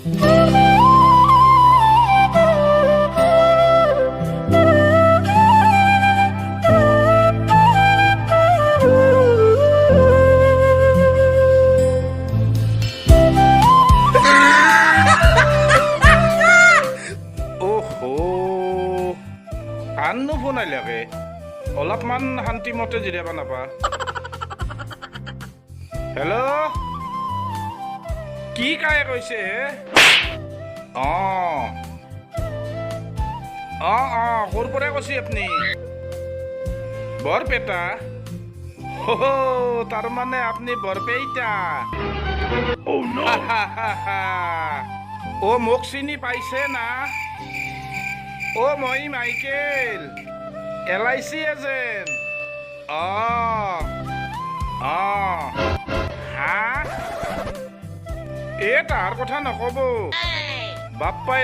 আননো phone আহিলাকে অলপমান শান্তিমতে জিৰাব নাপা hello' কি কায়ে কৈছে ক'ৰ পৰা কৈছে আপুনি বৰপেটা তাৰমানে আপুনি বৰপেটা মোক চিনি পাইছে না মই মাইকেল LIC এজেণ্ট তাৰ কথা নকব বাপ্পাই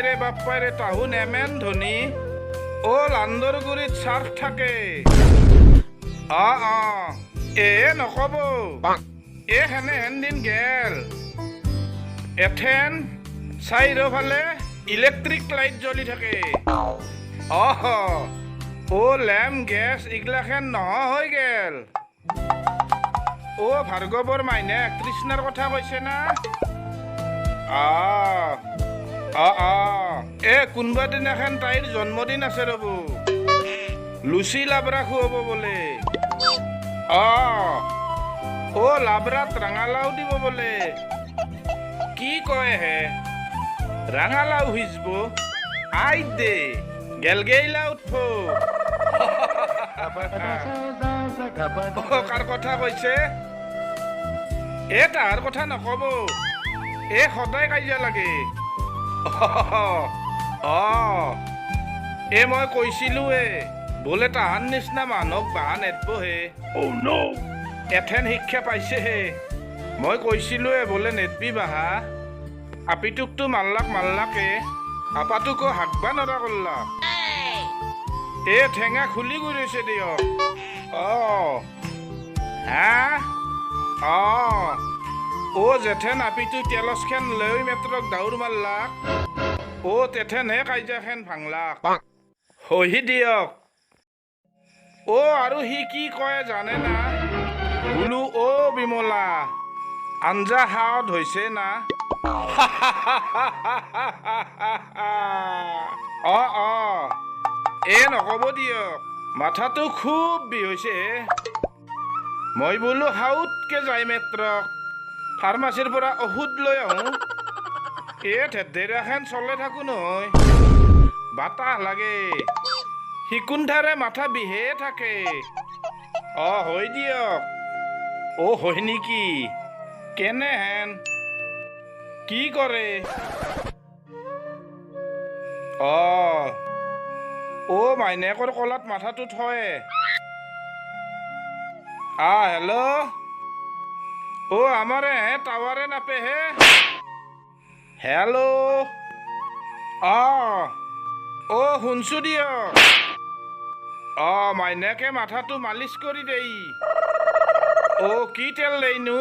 ৰে তাহো নেমেন ধনী লান্দৰগুৰিত চাৰ্ফ থাকে নকব হেন দিন গেল এথেন চাৰিওফালে ইলেক্ট্ৰিক লাইট জ্বলি থাকে লেম্প গেছ এইগিলাখান নহয় হৈ গেল ভাৰ্গৱৰ মাইনে তৃষ্ণাৰ কথা কৈছে না কোনবা দিনাখন তাইৰ জন্মদিন আছে ৰ'ব লুচি লাবৰা খুৱাব বোলে লাবৰাত ৰঙালাও দিব বোলে কি কয় হে ৰঙালাও সিজব আই দে গেলগেইলা উঠব কাৰ কথা কৈছে তাহাৰ কথা নকব সদায় কাজিয়া লাগে মই কৈছিলো বোলে তাহাৰ নিচিনা মানুহক বাহা নেদবহে এথেন শিক্ষা পাইছেহে মই কৈছিলো বোলে নেদবি বাহা আপিটোকতো মাল্লাকে আপাটোকো হাকবা নৰা কৰলাক ঠেঙা খুলি গৈছে দিয়ক জেঠেন আপিটো তেলচখেন লৈ মেট্ৰক দাউৰ মাৰলাক তেথেনহে কাজিয়াখেন ভাঙলাক হৈ দিয়ক আৰু সি কি কয় জানে না বোলো বিমলা আঞ্জা হাত হৈছে না নকব দিয়ক মাথাটো খুব বিষ হৈছে মই বোলো হাউতকে যাই মেট্ৰক ফাৰ্মাচীৰ পৰা ঔষধ লৈ আহোঁ ধেৰধেৰাখন চলে থাকো নহয় বাতাহ লাগে সিকুণ্ঠাৰে মাথা বিষে থাকে হয় দিয়ক হয় নেকি কেনেহেন কি কৰে মাইনেকৰ কলাত মাথাটো থয় হেল্ল' আমাৰে টাৱাৰে নাপে হে হেল্ল' শুনছো দিয়ক মাইনাকে মাথাটো মালিচ কৰি দেই কি তেল দেইনো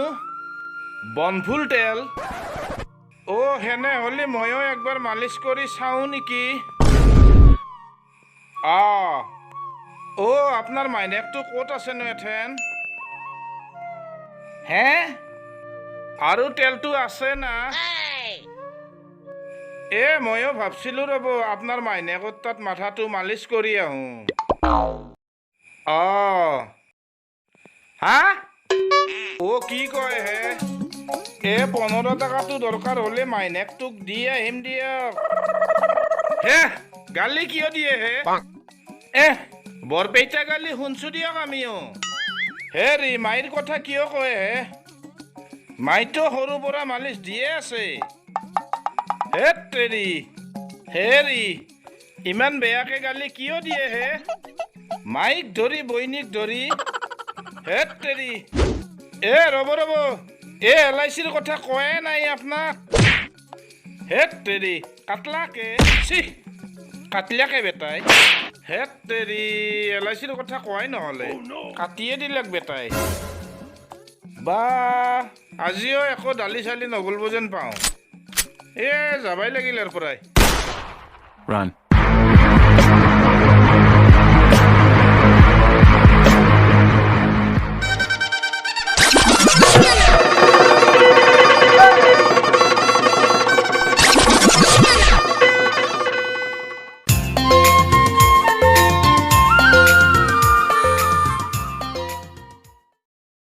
বনফুল তেল হেনে হ'লে ময়ো একবাৰ মালিচ কৰি চাওঁ নেকি আপোনাৰ মাইনেকটো ক'ত আছেনো এথেন হে আৰু তেলটো আছে না ময়ো ভাবছিলো ৰ'ব আপোনাৰ মাইনেকৰ তাত মাথাটো মালিচ কৰি আহোঁ কি কয় হে 15 টকাটো দৰকাৰ হ'লে মাইনেকটোক দি আহিম দিয়ক গালি কিয় দিয়ে বৰপেটা গালি শুনছো দিয়ক আমিও মাইৰ কথা কিয় কয় মাইতো সৰু পৰা মালিচ দিয়ে আছে ইমান বেয়াকে গালি কিয় দিয়ে মাইক ধৰি বৈনীক ধৰি ৰ'ব LICৰ কথা কয়ে নাই আপোনাক কাটলাকে বেটাই LICৰ কথা কোৱাই নহ'লে কাটিয়ে দিলাক বেটাই বা আজিও একো দালি চালি নগ'লব যেন পাওঁ এ যাবাই লাগিল ইয়াৰ পৰাই Run.